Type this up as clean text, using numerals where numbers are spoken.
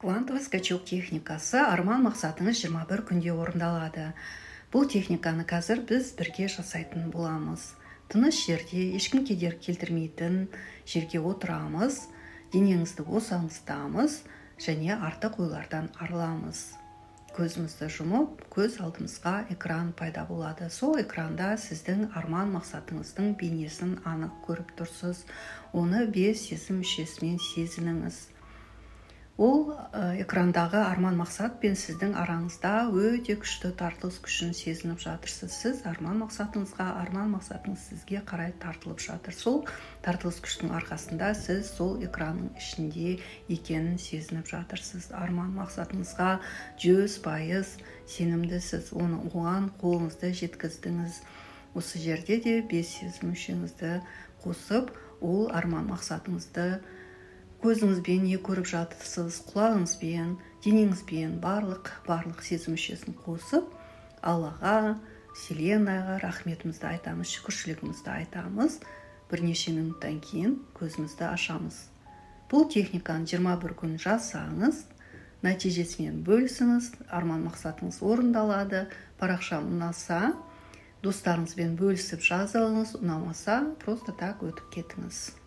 Квантовый скачок техникасы арман мақсатыңыз 21 күнде орындалады. Бұл техниканы қазір біз бірге жасайтын боламыз. Тыныш жерде ешкім кедергі келтірмейтін жерге отырамыз, денеңізді босаңызтамыз және артық ойлардан арыламыз. Көзімізді жұмып, көз алдымызға экран пайда болады. Сол экранда сіздің арман мақсатыңыздың бейнесін анық көріп тұрсыз. Оны 5 сезім мүшесімен сезініңіз. Ол экрандағы арман мақсат пен сіздің араңызда өте күшті тартылыс күшін сезініп жатырсыз. Сіз арман мақсатыңыз сізге қарай тартылып жатыр. Сол тартылыс күштің арқасында сіз сол экранның ішінде екенін сезініп жатырсыз. Арман мақсатыңызға 100% сенімдісіз. Оған қолыңызды жеткіздіңіз. Осы жерде де 5 сезім мүшеңізді қосып, ол арман мақсатыңызды көзіңізбен не көріп жатырсыз, құлағыңызбен, денеңізбен барлық сезім мүшесін қосып, Аллаға, Вселенныйға рахметімізді айтамыз, шүкіршілігімізді айтамыз. Бірнеше минуттан кейін көзімізді ашамыз. Бұл техниканы 21 күн жасаңыз, нәтижесімен бөлісіңіз, арман мақсатыңыз орындалады. Парақшам ұнаса, достарыңызбен бөлісіп жазылыңыз, ұнамаса, просто так өтіп кетіңіз.